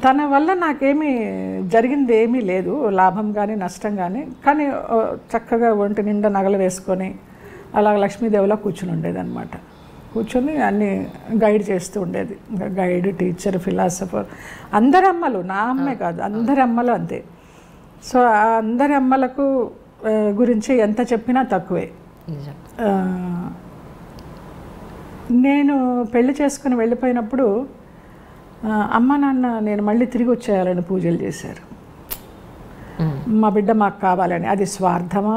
తన వల్ల నాకేమీ జరిగింది ఏమీ లేదు, లాభం కానీ నష్టం కానీ. కానీ చక్కగా ఒంటి నిండా నగలు వేసుకొని అలా లక్ష్మీదేవిలా కూర్చుని ఉండేదన్నమాట. కూర్చొని అన్నీ గైడ్ చేస్తూ ఉండేది. గైడ్, టీచర్, ఫిలాసఫర్, అందరి అమ్మలు, నా అమ్మే కాదు అందరి అమ్మలు అంతే. సో అందరి అమ్మలకు గురించి ఎంత చెప్పినా తక్కువే. నేను పెళ్లి చేసుకుని వెళ్ళిపోయినప్పుడు అమ్మ నాన్న నేను మళ్ళీ తిరిగి వచ్చేయాలని పూజలు చేశారు. మా బిడ్డ మాకు కావాలని. అది స్వార్థమా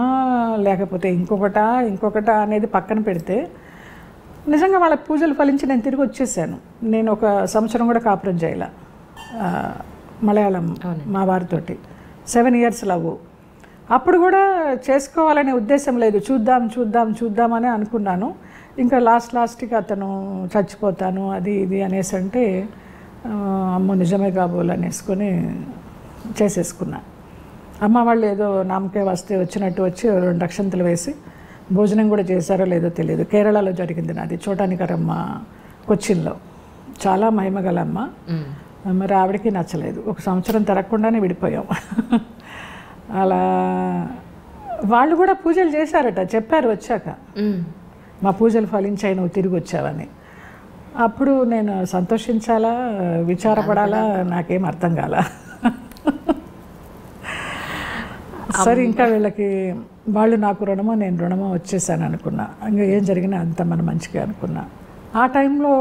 లేకపోతే ఇంకొకటా అనేది పక్కన పెడితే నిజంగా వాళ్ళ పూజలు ఫలించి నేను తిరిగి వచ్చేసాను. నేను 1 సంవత్సరం కూడా కాపురం చేయాల మలయాళం మా వారితోటి. 7 years లవ్. అప్పుడు కూడా చేసుకోవాలనే ఉద్దేశం లేదు, చూద్దామని అనుకున్నాను. ఇంకా లాస్ట్కి అతను చచ్చిపోతాను అది ఇది అనేసి అంటే అమ్మో నిజమే కాబోలు అనేసుకొని చేసేసుకున్నా. అమ్మ వాళ్ళు ఏదో నామకే వస్తే వచ్చినట్టు వచ్చి 2 అక్షంతలు వేసి భోజనం కూడా చేశారో లేదో తెలియదు. కేరళలో జరిగింది నాది, చోటానికరమ్మ, కొచ్చిన్లో. చాలా మహిమగల అమ్మ. మరి ఆవిడకి నచ్చలేదు. 1 సంవత్సరం తిరగకుండానే విడిపోయాం. అలా వాళ్ళు కూడా పూజలు చేశారట, చెప్పారు వచ్చాక, మా పూజలు ఫలించాయి నువ్వు తిరిగి వచ్చావని. అప్పుడు నేను సంతోషించాలా విచారపడాలా నాకేం అర్థం కాల. సరే ఇంకా వీళ్ళకి వాళ్ళు నాకు రుణమో నేను రుణమో వచ్చేసాను అనుకున్నా. ఇంకా ఏం జరిగినా అంత మన మంచిగా అనుకున్నా. ఆ టైంలో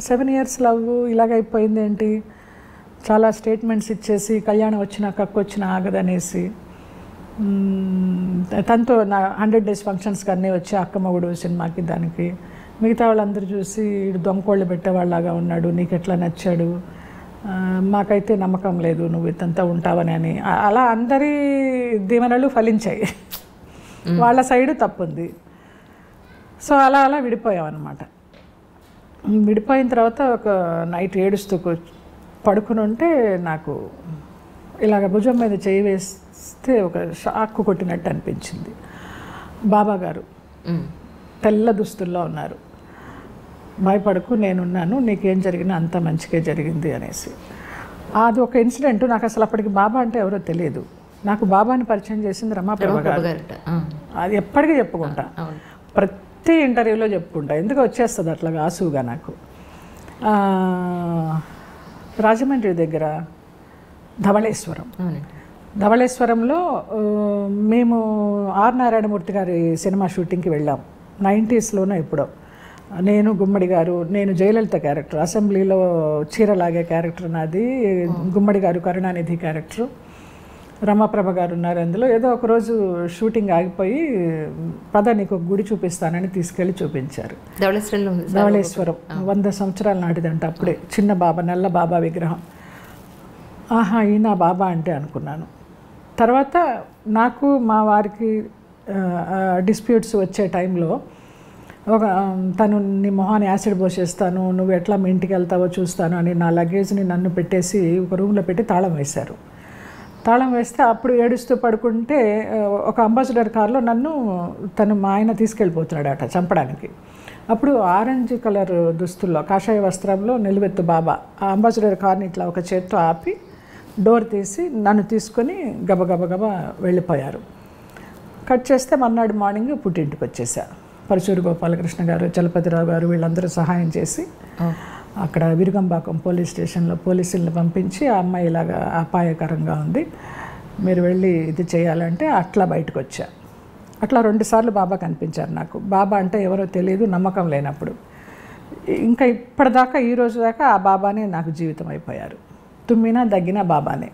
7 years లవ్ ఇలాగైపోయింది ఏంటి, చాలా స్టేట్మెంట్స్ ఇచ్చేసి కళ్యాణం వచ్చినా కక్కొచ్చినా ఆగదనేసి తనతో నా 100 days ఫంక్షన్స్కి అన్నీ వచ్చి అక్కమ్మగుడు సినిమాకి దానికి మిగతా వాళ్ళందరూ చూసి దొంగకోళ్ళు పెట్టేవాళ్ళలాగా ఉన్నాడు, నీకు ఎట్లా నచ్చాడు, మాకైతే నమ్మకం లేదు నువ్వు ఇతంతా ఉంటావని అని అలా అందరి దీవెనలు ఫలించాయి. వాళ్ళ సైడు తప్పుంది. సో అలా విడిపోయాం అన్నమాట. విడిపోయిన తర్వాత ఒక నైట్ ఏడుస్తూ పడుకుని ఉంటే నాకు ఇలాగ భుజం మీద చేయి వేస్తే ఒక షాక్ కొట్టినట్టు అనిపించింది. బాబా గారు తెల్ల దుస్తుల్లో ఉన్నారు. భయపడకు నేనున్నాను, నీకేం జరిగినా అంత మంచిగా జరిగింది అనేసి. అది ఒక ఇన్సిడెంట్. నాకు అసలు అప్పటికి బాబా అంటే ఎవరో తెలియదు. నాకు బాబాని పరిచయం చేసింది రమాప్రభ గారు. అది ఎప్పటికీ చెప్పుకుంటా, ప్రతి ఇంటర్వ్యూలో చెప్పుకుంటా, ఎందుకు వచ్చేస్తుంది అట్లాగా ఆసుగా నాకు. రాజమండ్రి దగ్గర ధవళేశ్వరంలో మేము ఆర్ నారాయణమూర్తి గారి సినిమా షూటింగ్కి వెళ్ళాం. 90s ఎప్పుడో. నేను, గుమ్మడి గారు, నేను జయలలిత క్యారెక్టర్, అసెంబ్లీలో చీరలాగే క్యారెక్టర్ నాది, గుమ్మడి గారు కరుణానిధి క్యారెక్టరు, రమాప్రభ గారు ఉన్నారు అందులో. ఏదో ఒకరోజు షూటింగ్ ఆగిపోయి పద నీకు ఒక గుడి చూపిస్తానని తీసుకెళ్ళి చూపించారు. ధవళేశ్వరం 100 సంవత్సరాల నాటిదంట. అప్పుడే చిన్న బాబా, నల్ల బాబా విగ్రహం. ఆహా ఈయన బాబా అంటే అనుకున్నాను. తర్వాత నాకు మా వారికి డిస్ప్యూట్స్ వచ్చే టైంలో తను నీ మొహాన్ని యాసిడ్ పోసేస్తాను, నువ్వు ఎట్లా మీ ఇంటికి వెళ్తావో చూస్తాను అని నా లగేజ్ని నన్ను పెట్టేసి ఒక రూమ్లో పెట్టి తాళం వేశారు. తాళం వేస్తే అప్పుడు ఏడుస్తూ పడుకుంటే ఒక అంబాసిడర్ కార్లో నన్ను మా ఆయన తీసుకెళ్ళిపోతున్నాడట చంపడానికి. అప్పుడు ఆరెంజ్ కలర్ దుస్తుల్లో కాషాయ వస్త్రంలో నిలువెత్తు బాబా ఆ అంబాసిడర్ కార్ని ఇట్లా ఒక చేత్తో ఆపి డోర్ తీసి నన్ను తీసుకొని గబగబా వెళ్ళిపోయారు. కట్ చేస్తే మర్నాడు మార్నింగ్ పుట్టింటికి వచ్చేసా. పరచూరు గోపాలకృష్ణ గారు, చలపతిరావు గారు వీళ్ళందరూ సహాయం చేసి అక్కడ విరుగంబాకం పోలీస్ స్టేషన్లో పోలీసులను పంపించి ఆ అమ్మాయి ఇలాగా అపాయకరంగా ఉంది, మీరు వెళ్ళి ఇది చేయాలంటే అట్లా బయటకు వచ్చా. అట్లా 2 సార్లు బాబా కనిపించారు నాకు. బాబా అంటే ఎవరో తెలియదు, నమ్మకం లేనప్పుడు. ఇంకా ఇప్పటిదాకా ఈ రోజు దాకా ఆ బాబానే నాకు జీవితం అయిపోయారు. తుమ్మినా దగ్గినా బాబానే.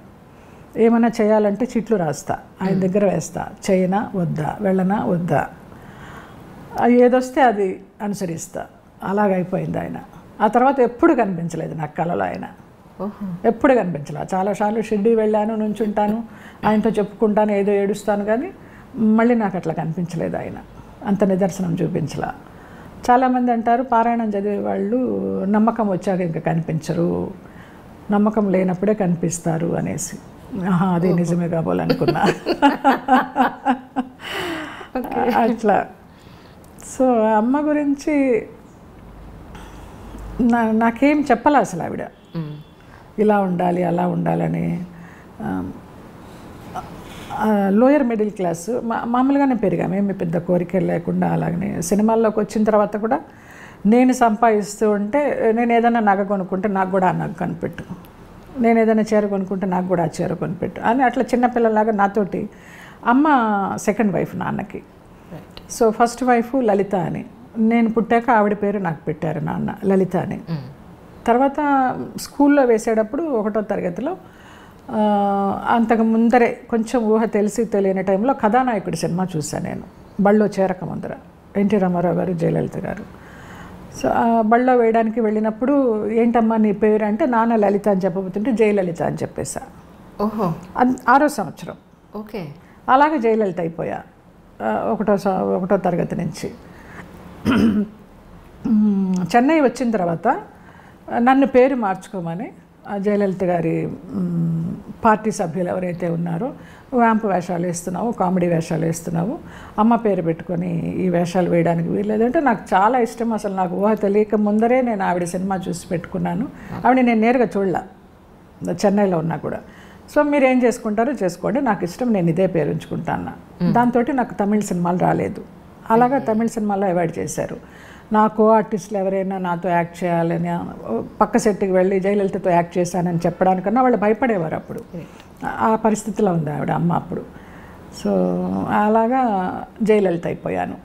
ఏమైనా చేయాలంటే చిట్లు రాస్తా, ఆయన దగ్గర వేస్తా, చేయనా వద్దా, వెళ్ళనా వద్దా, ఏదొస్తే అది అనుసరిస్తా. అలాగైపోయింది ఆయన. ఆ తర్వాత ఎప్పుడు కనిపించలేదు నాకు కలలో ఆయన, ఎప్పుడు కనిపించలేదు. చాలాసార్లు షిర్డీ వెళ్ళాను, నుంచుంటాను, ఆయనతో చెప్పుకుంటాను, ఏదో ఏడుస్తాను, కానీ మళ్ళీ నాకు అట్లా కనిపించలేదు ఆయన, అంత నిదర్శనం చూపించలా. చాలామంది అంటారు పారాయణం చదివే వాళ్ళు నమ్మకం వచ్చాక ఇంకా కనిపించరు, నమ్మకం లేనప్పుడే కనిపిస్తారు అనేసి. అది నిజమే కాబోలనుకున్నా. అట్లా. సో అమ్మ గురించి నాకేం చెప్పాలి అసలు. ఆవిడ ఇలా ఉండాలి అలా ఉండాలని. లోయర్ మిడిల్ క్లాస్ మామూలుగానే పెరిగాము, ఏమి పెద్ద కోరికలు లేకుండా. అలాగనే సినిమాల్లోకి వచ్చిన తర్వాత కూడా నేను సంపాదిస్తూ ఉంటే, నేను ఏదైనా నగ కొనుక్కుంటే నాకు కూడా ఆ నగ కొనిపెట్టు, నేను ఏదైనా చీర కొనుక్కుంటే నాకు కూడా ఆ చీర కొనిపెట్టు అని అట్లా చిన్నపిల్లలాగా నాతోటి. అమ్మ సెకండ్ వైఫ్ నాన్నకి. సో ఫస్ట్ వైఫ్ లలిత అని, నేను పుట్టాక ఆవిడ పేరు నాకు పెట్టారు నాన్న, లలిత అని. తర్వాత స్కూల్లో వేసేటప్పుడు 1వ తరగతిలో, అంతకు ముందరే కొంచెం ఊహ తెలిసి తెలియని టైంలో కథానాయకుడి సినిమా చూశాను నేను, బళ్ళో చేరక ముందర, ఎన్టీ రామారావు గారు, జయలలిత గారు. సో బళ్ళో వేయడానికి వెళ్ళినప్పుడు ఏంటమ్మా నీ పేరు అంటే, నాన్న లలిత అని చెప్పబోతుంటే జయలలిత అని చెప్పేసా. ఓహో, 6వ సంవత్సరం. ఓకే. అలాగే జయలలిత అయిపోయా 1వ తరగతి నుంచి. చెన్నై వచ్చిన తర్వాత నన్ను పేరు మార్చుకోమని జయలలిత గారి పార్టీ సభ్యులు ఎవరైతే ఉన్నారో, వ్యాంపు వేషాలు వేస్తున్నావు, కామెడీ వేషాలు వేస్తున్నావు, అమ్మ పేరు పెట్టుకొని ఈ వేషాలు వేయడానికి వీల్లేదంటే నాకు చాలా ఇష్టం. అసలు నాకు ఊహ తెలియక ముందరే నేను ఆవిడ సినిమా చూసి పెట్టుకున్నాను. ఆవిడ నేను నేరుగా చూడలా, చెన్నైలో ఉన్నా కూడా. సో మీరు ఏం చేసుకుంటారో చేసుకోండి, నాకు ఇష్టం, నేను ఇదే పేరు ఉంచుకుంటాను. దాంతో నాకు తమిళ సినిమాలు రాలేదు. అలాగా తమిళ సినిమాలో అవాయిడ్ చేశారు. నా కో ఆర్టిస్టులు ఎవరైనా నాతో యాక్ట్ చేయాలని, పక్క సెట్కి వెళ్ళి జయలలితతో యాక్ట్ చేశానని చెప్పడానికన్నా వాళ్ళు భయపడేవారు. అప్పుడు ఆ పరిస్థితిలో ఉంది ఆవిడ అమ్మ అప్పుడు. సో అలాగా జయలలిత అయిపోయాను.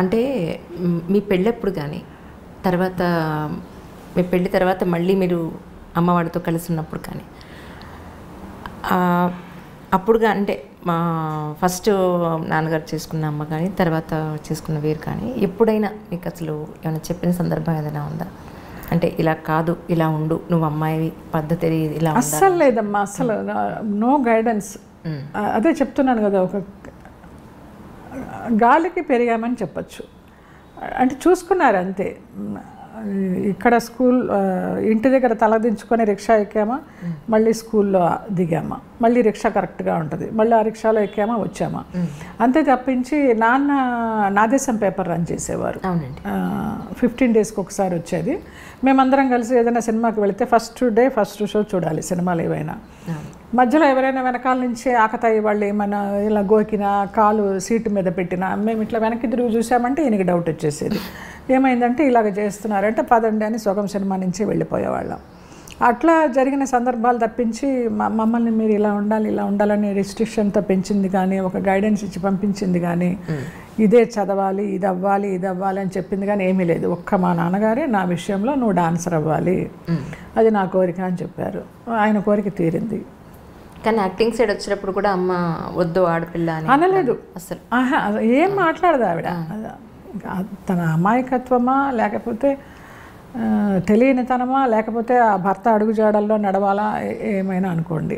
అంటే మీ పెళ్ళెప్పుడు కానీ, తర్వాత మీ పెళ్ళి తర్వాత మళ్ళీ మీరు అమ్మవాడితో కలిసి ఉన్నప్పుడు కానీ, అప్పుడుగా అంటే మా ఫస్ట్ నాన్నగారు చేసుకున్న అమ్మ కానీ, తర్వాత చేసుకున్న వీరు కానీ, ఎప్పుడైనా మీకు అసలు ఏమైనా చెప్పిన సందర్భం ఏదైనా ఉందా? అంటే ఇలా కాదు, ఇలా ఉండు, నువ్వు అమ్మాయి పద్ధతి ఇలా అస్సలు లేదమ్మా, అస్సలు నో గైడెన్స్. అదే చెప్తున్నాను కదా, ఒక గాలికి పెరిగామని చెప్పచ్చు. అంటే చూసుకున్నారు అంతే. ఇక్కడ స్కూల్ ఇంటి దగ్గర తలదించుకొని రిక్షా ఎక్కామా, మళ్ళీ స్కూల్లో దిగామా, మళ్ళీ రిక్షా కరెక్ట్గా ఉంటుంది, మళ్ళీ ఆ రిక్షాలో ఎక్కామా వచ్చామా, అంతే తప్పించి. నాన్న నాదేశం పేపర్ రన్ చేసేవారు, 15 డేస్కి ఒకసారి వచ్చేది. మేమందరం కలిసి ఏదైనా సినిమాకి వెళితే ఫస్ట్ డే ఫస్ట్ షో చూడాలి సినిమాలు ఏవైనా. మధ్యలో ఎవరైనా వెనకాల నుంచి ఆకతాయి వాళ్ళు ఏమైనా ఇలా గోకినా, కాలు సీటు మీద పెట్టినా, మేము ఇట్లా వెనక్కి తిరిగి చూసామంటే ఈయనకి డౌట్ వచ్చేసేది. ఏమైందంటే ఇలాగ చేస్తున్నారంటే పదండి అని సొగం సినిమా నుంచి వెళ్ళిపోయేవాళ్ళం. అట్లా జరిగిన సందర్భాలు తప్పించి మమ్మల్ని మీరు ఇలా ఉండాలి ఇలా ఉండాలని రిస్ట్రిక్షన్తో పెంచింది కానీ, ఒక గైడెన్స్ ఇచ్చి పంపించింది కానీ, ఇదే చదవాలి, ఇది అవ్వాలి, ఇది అవ్వాలి అని చెప్పింది కానీ ఏమీ లేదు. ఒక్క మా నాన్నగారే నా విషయంలో నువ్వు డాన్సర్ అవ్వాలి, అది నా కోరిక అని చెప్పారు. ఆయన కోరిక తీరింది. కానీ యాక్టింగ్ సైడ్ వచ్చినప్పుడు కూడా అమ్మ వద్దు ఆడపిల్ల అనలేదు అసలు. ఏం మాట్లాడదు ఆవిడ. తన అమాయకత్వమా, లేకపోతే తెలియనితనమా, లేకపోతే ఆ భర్త అడుగుజాడల్లో నడవాలా, ఏమైనా అనుకోండి.